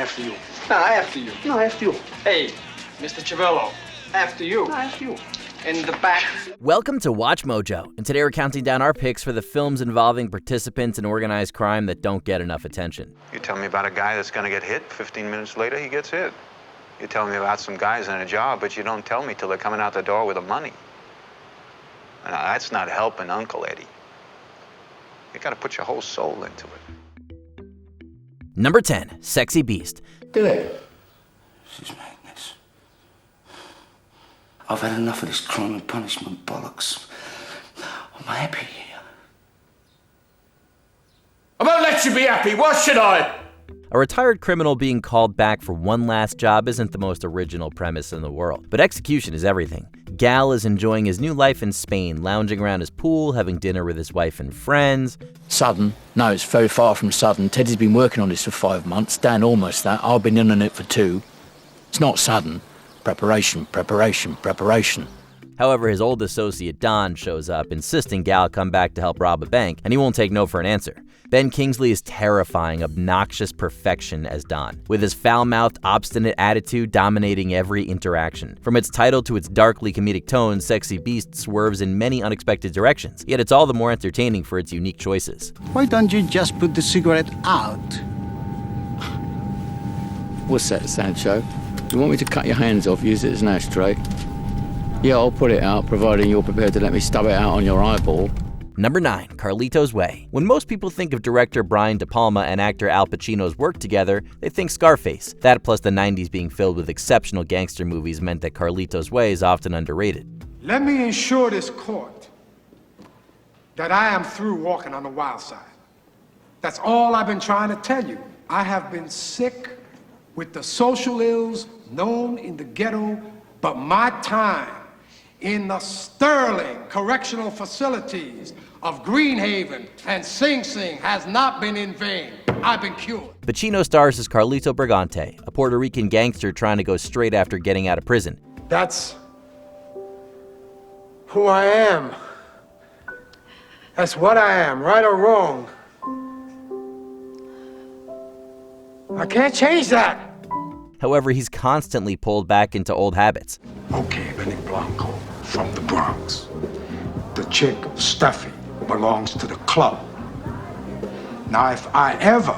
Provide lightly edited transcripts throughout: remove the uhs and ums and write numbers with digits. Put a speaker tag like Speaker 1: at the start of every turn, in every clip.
Speaker 1: After you.
Speaker 2: No, after you.
Speaker 1: No, after you.
Speaker 2: Hey, Mr. Civello, after you.
Speaker 1: No, after you.
Speaker 2: In the back.
Speaker 3: Welcome to Watch Mojo, and today we're counting down our picks for the films involving participants in organized crime that don't get enough attention.
Speaker 4: You tell me about a guy that's gonna get hit, 15 minutes later he gets hit. You tell me about some guys in a job, but you don't tell me till they're coming out the door with the money. Now, that's not helping Uncle Eddie. You gotta put your whole soul into it.
Speaker 3: Number 10, Sexy Beast.
Speaker 5: Do it. This is madness. I've had enough of this crime and punishment bollocks. I'm happy here.
Speaker 6: I won't let you be happy, what should I?
Speaker 3: A retired criminal being called back for one last job isn't the most original premise in the world, but execution is everything. Gal is enjoying his new life in Spain, lounging around his pool, having dinner with his wife and friends.
Speaker 7: Sudden? No, it's very far from sudden. Teddy's been working on this for 5 months. Dan almost that. I've been in on it for 2. It's not sudden. Preparation, preparation, preparation.
Speaker 3: However, his old associate Don shows up, insisting Gal come back to help rob a bank, and he won't take no for an answer. Ben Kingsley is terrifying, obnoxious perfection as Don, with his foul-mouthed, obstinate attitude dominating every interaction. From its title to its darkly comedic tone, Sexy Beast swerves in many unexpected directions, yet it's all the more entertaining for its unique choices.
Speaker 8: Why don't you just put the cigarette out?
Speaker 7: What's that, Sancho? You want me to cut your hands off, use it as an ashtray? Yeah, I'll put it out, providing you're prepared to let me stub it out on your eyeball.
Speaker 3: Number 9, Carlito's Way. When most people think of director Brian De Palma and actor Al Pacino's work together, they think Scarface. That plus the 90s being filled with exceptional gangster movies meant that Carlito's Way is often underrated.
Speaker 9: Let me assure this court that I am through walking on the wild side. That's all I've been trying to tell you. I have been sick with the social ills known in the ghetto, but my time in the sterling correctional facilities of Greenhaven and Sing Sing has not been in vain. I've been cured.
Speaker 3: Pacino stars as Carlito Brigante, a Puerto Rican gangster trying to go straight after getting out of prison.
Speaker 9: That's who I am. That's what I am, right or wrong. I can't change that.
Speaker 3: However, he's constantly pulled back into old habits.
Speaker 9: Okay, Benny Blanco from the Bronx. The chick, Steffi, belongs to the club. Now, if I ever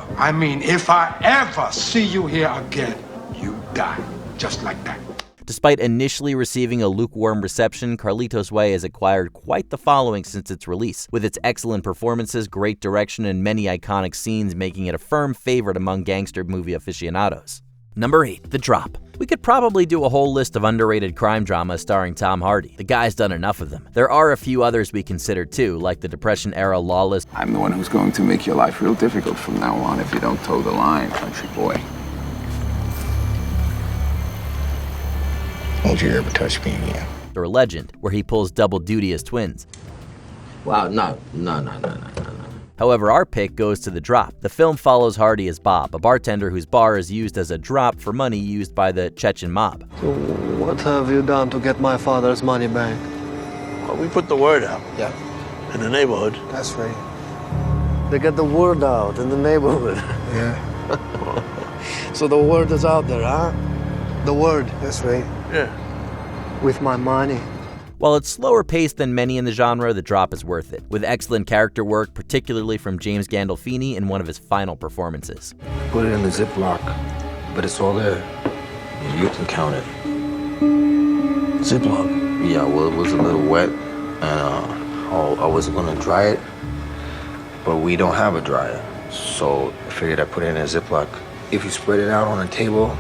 Speaker 9: see you here again, you die. Just like that.
Speaker 3: Despite initially receiving a lukewarm reception, Carlito's Way has acquired quite the following since its release, with its excellent performances, great direction, and many iconic scenes making it a firm favorite among gangster movie aficionados. Number 8, The Drop. We could probably do a whole list of underrated crime dramas starring Tom Hardy. The guy's done enough of them. There are a few others we consider too, like the Depression-era Lawless.
Speaker 10: I'm the one who's going to make your life real difficult from now on if you don't toe the line, country boy.
Speaker 5: Don't you ever touch me again.
Speaker 3: Or Legend, where he pulls double duty as twins.
Speaker 5: Wow, no.
Speaker 3: However, our pick goes to The Drop. The film follows Hardy as Bob, a bartender whose bar is used as a drop for money used by the Chechen mob.
Speaker 11: So what have you done to get my father's money back?
Speaker 1: Well, we put the word out.
Speaker 11: Yeah.
Speaker 1: In the neighborhood.
Speaker 11: That's right. They get the word out in the neighborhood.
Speaker 1: Yeah.
Speaker 11: So the word is out there, huh? The word. That's right.
Speaker 1: Yeah.
Speaker 11: With my money.
Speaker 3: While it's slower paced than many in the genre, The Drop is worth it, with excellent character work, particularly from James Gandolfini in one of his final performances.
Speaker 5: Put it in the Ziploc, but it's all there. You can count it.
Speaker 1: Ziploc?
Speaker 5: Yeah, well, it was a little wet, and I wasn't gonna dry it, but we don't have a dryer. So I figured I'd put it in a Ziploc. If you spread it out on a table,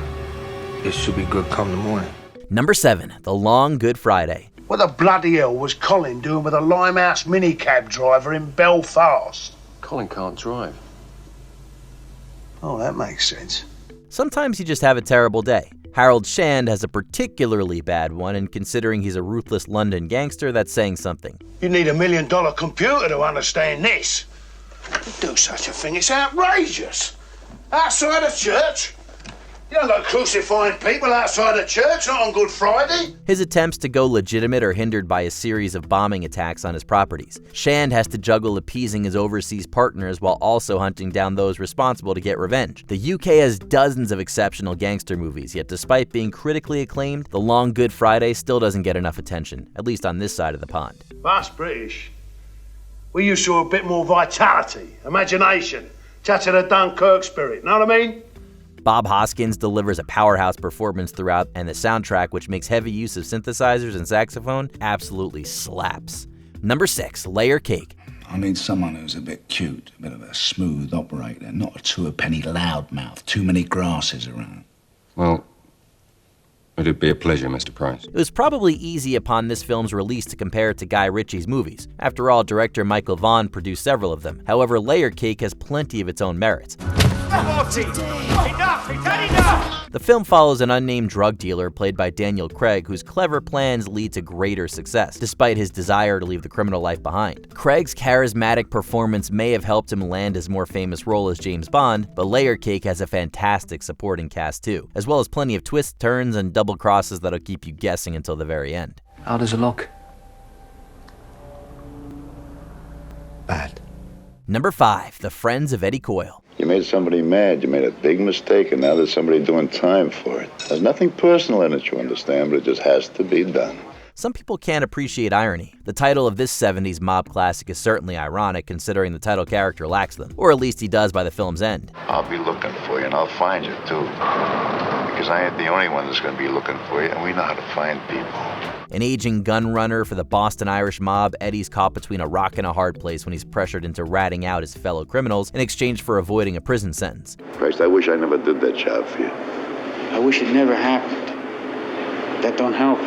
Speaker 5: it should be good come the morning.
Speaker 3: Number 7, The Long Good Friday.
Speaker 1: What the bloody hell was Colin doing with a Limehouse minicab driver in Belfast?
Speaker 10: Colin can't drive.
Speaker 1: Oh, that makes sense.
Speaker 3: Sometimes you just have a terrible day. Harold Shand has a particularly bad one, and considering he's a ruthless London gangster, that's saying something.
Speaker 1: You need $1 million computer to understand this. To do such a thing, it's outrageous. Outside of church, You don't go crucifying people outside the church, not on Good Friday.
Speaker 3: His attempts to go legitimate are hindered by a series of bombing attacks on his properties. Shand has to juggle appeasing his overseas partners while also hunting down those responsible to get revenge. The UK has dozens of exceptional gangster movies, yet despite being critically acclaimed, The Long Good Friday still doesn't get enough attention, at least on this side of the pond.
Speaker 1: Us British, we used to have a bit more vitality, imagination, touch of the Dunkirk spirit, know what I mean?
Speaker 3: Bob Hoskins delivers a powerhouse performance throughout, and the soundtrack, which makes heavy use of synthesizers and saxophone, absolutely slaps. Number 6, Layer Cake.
Speaker 12: I need someone who's a bit cute, a bit of a smooth operator, not a two-a-penny loudmouth, too many grasses around.
Speaker 13: Well, it'd be a pleasure, Mr. Price.
Speaker 3: It was probably easy upon this film's release to compare it to Guy Ritchie's movies. After all, director Michael Vaughn produced several of them. However, Layer Cake has plenty of its own merits. The film follows an unnamed drug dealer played by Daniel Craig, whose clever plans lead to greater success, despite his desire to leave the criminal life behind. Craig's charismatic performance may have helped him land his more famous role as James Bond, but Layer Cake has a fantastic supporting cast too, as well as plenty of twists, turns, and double crosses that'll keep you guessing until the very end.
Speaker 11: How does it look? Bad.
Speaker 3: Number 5, The Friends of Eddie Coyle.
Speaker 14: You made somebody mad, you made a big mistake, and now there's somebody doing time for it. There's nothing personal in it, you understand, but it just has to be done.
Speaker 3: Some people can't appreciate irony. The title of this 70s mob classic is certainly ironic, considering the title character lacks them, or at least he does by the film's end.
Speaker 14: I'll be looking for you, and I'll find you, too. Because I ain't the only one that's going to be looking for you, and we know how to find people.
Speaker 3: An aging gun runner for the Boston Irish mob, Eddie's caught between a rock and a hard place when he's pressured into ratting out his fellow criminals in exchange for avoiding a prison sentence.
Speaker 14: Christ, I wish I never did that job for you.
Speaker 10: I wish it never happened. That don't help.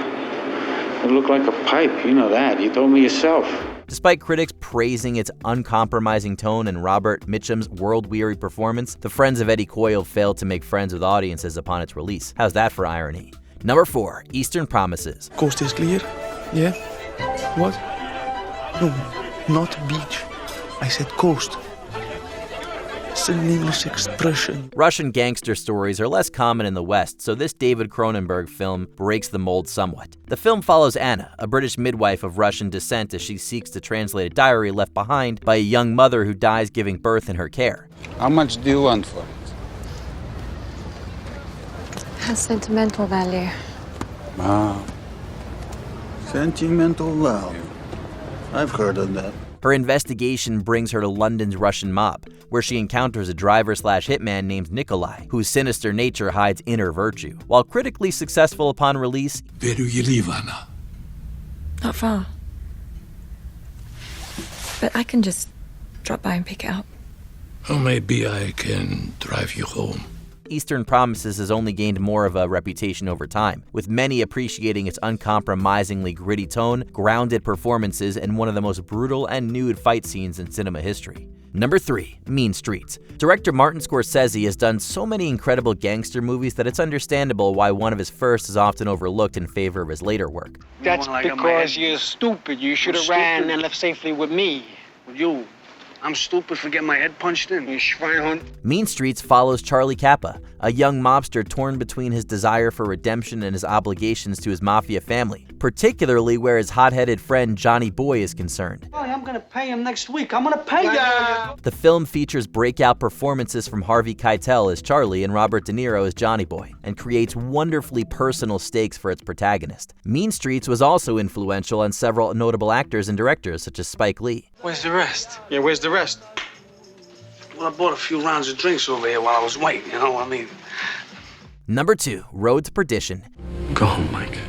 Speaker 10: It looked like a pipe, you know that. You told me yourself.
Speaker 3: Despite critics praising its uncompromising tone and Robert Mitchum's world-weary performance, the Friends of Eddie Coyle failed to make friends with audiences upon its release. How's that for irony? Number 4, Eastern Promises.
Speaker 15: Coast is clear? Yeah? What? No, not beach. I said coast. It's an English expression.
Speaker 3: Russian gangster stories are less common in the West, so this David Cronenberg film breaks the mold somewhat. The film follows Anna, a British midwife of Russian descent, as she seeks to translate a diary left behind by a young mother who dies giving birth in her care.
Speaker 10: How much do you want for it?
Speaker 16: Has sentimental value.
Speaker 12: Ah. Sentimental value. I've heard of that.
Speaker 3: Her investigation brings her to London's Russian mob, where she encounters a driver-slash-hitman named Nikolai, whose sinister nature hides inner virtue. While critically successful upon release,
Speaker 15: Where do you live, Anna?
Speaker 16: Not far. But I can just drop by and pick it up.
Speaker 15: Or maybe I can drive you home.
Speaker 3: Eastern Promises has only gained more of a reputation over time, with many appreciating its uncompromisingly gritty tone, grounded performances, and one of the most brutal and nude fight scenes in cinema history. Number 3, Mean Streets. Director Martin Scorsese has done so many incredible gangster movies that it's understandable why one of his first is often overlooked in favor of his later work.
Speaker 2: That's because you're stupid. You should have ran and left safely with me. With you. I'm stupid for getting my head punched in. You schweinhund.
Speaker 3: Mean Streets follows Charlie Kappa, a young mobster torn between his desire for redemption and his obligations to his Mafia family, particularly where his hot-headed friend Johnny Boy is concerned.
Speaker 2: Boy, I'm gonna pay him next week. I'm gonna pay you.
Speaker 3: The film features breakout performances from Harvey Keitel as Charlie and Robert De Niro as Johnny Boy, and creates wonderfully personal stakes for its protagonist. Mean Streets was also influential on several notable actors and directors such as Spike Lee.
Speaker 2: Where's the rest? Yeah, where's the rest? Well, I bought a few rounds of drinks over here while I was waiting, you know what I mean?
Speaker 3: Number 2, Road to Perdition.
Speaker 17: Go home, Mike.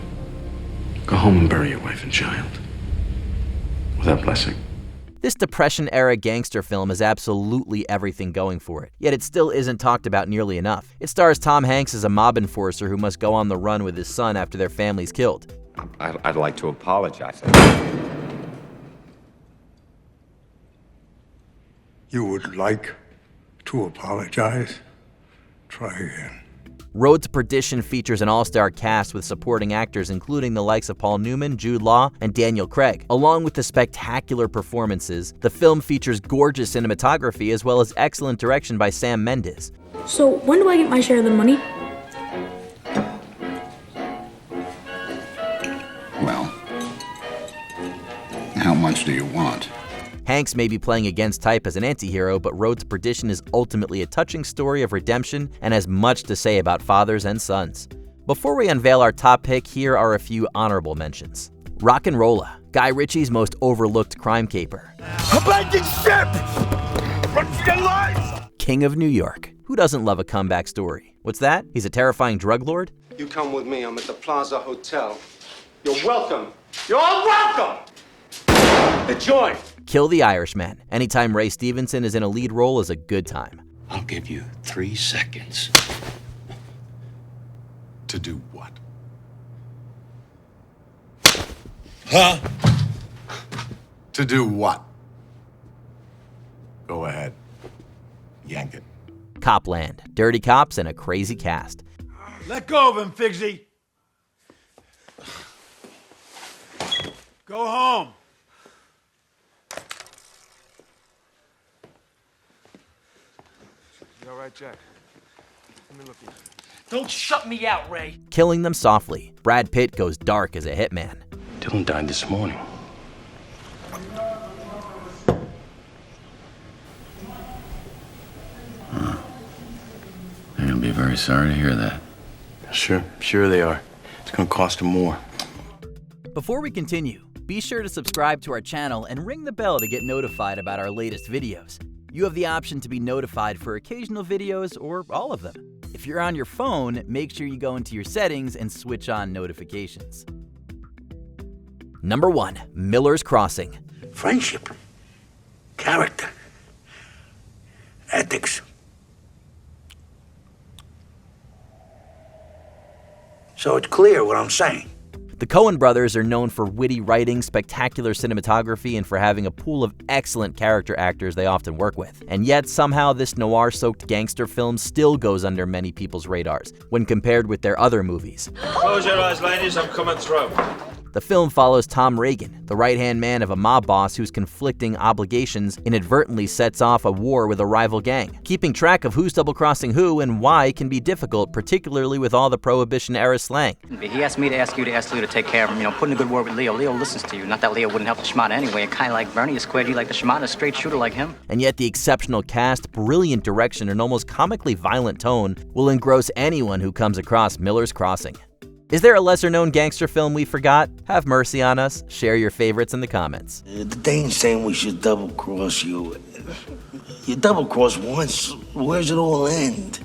Speaker 17: Go home and bury your wife and child. Without blessing.
Speaker 3: This Depression-era gangster film has absolutely everything going for it, yet it still isn't talked about nearly enough. It stars Tom Hanks as a mob enforcer who must go on the run with his son after their family's killed.
Speaker 13: I'd like to apologize.
Speaker 15: You would like to apologize? Try again.
Speaker 3: Road to Perdition features an all-star cast with supporting actors including the likes of Paul Newman, Jude Law, and Daniel Craig. Along with the spectacular performances, the film features gorgeous cinematography as well as excellent direction by Sam Mendes.
Speaker 18: So when do I get my share of the money?
Speaker 12: chance do you want?
Speaker 3: Hanks may be playing against type as an anti-hero, but Road to Perdition is ultimately a touching story of redemption and has much to say about fathers and sons. Before we unveil our top pick, here are a few honorable mentions. Rock'n'Rolla, Guy Ritchie's most overlooked crime caper.
Speaker 6: Abandoned ship! Run for your lives!
Speaker 3: King of New York. Who doesn't love a comeback story? What's that? He's a terrifying drug lord?
Speaker 9: You come with me. I'm at the Plaza Hotel. You're welcome. You're all welcome! Enjoy!
Speaker 3: Kill the Irishman. Anytime Ray Stevenson is in a lead role is a good time.
Speaker 17: I'll give you 3 seconds.
Speaker 12: To do what?
Speaker 6: Huh?
Speaker 12: To do what? Go ahead. Yank it.
Speaker 3: Copland. Dirty cops and a crazy cast.
Speaker 6: Let go of him, Figsy. Go home.
Speaker 9: You all right, Jack? Let me look at you.
Speaker 18: Don't shut me out, Ray.
Speaker 3: Killing them softly. Brad Pitt goes dark as a hitman.
Speaker 17: Dylan died this morning.
Speaker 13: They're gonna be very sorry to hear that.
Speaker 17: Sure they are. It's gonna cost them more.
Speaker 3: Before we continue, be sure to subscribe to our channel and ring the bell to get notified about our latest videos. You have the option to be notified for occasional videos or all of them. If you're on your phone, make sure you go into your settings and switch on notifications. Number 1, Miller's Crossing.
Speaker 19: Friendship, character, ethics. So it's clear what I'm saying.
Speaker 3: The Coen brothers are known for witty writing, spectacular cinematography, and for having a pool of excellent character actors they often work with. And yet, somehow, this noir-soaked gangster film still goes under many people's radars when compared with their other movies.
Speaker 6: Close your eyes, ladies. I'm coming through.
Speaker 3: The film follows Tom Reagan, the right-hand man of a mob boss whose conflicting obligations inadvertently sets off a war with a rival gang. Keeping track of who's double-crossing who and why can be difficult, particularly with all the Prohibition-era slang.
Speaker 18: He asked me to ask you to take care of him, put in a good word with Leo. Leo listens to you. Not that Leo wouldn't help the schmata anyway. A guy like Bernie is squared you like the schmata, a straight shooter like him.
Speaker 3: And yet the exceptional cast, brilliant direction, and almost comically violent tone will engross anyone who comes across Miller's Crossing. Is there a lesser-known gangster film we forgot? Have mercy on us. Share your favorites in the comments.
Speaker 19: They ain't saying we should double-cross you. You double-cross once, where's it all end?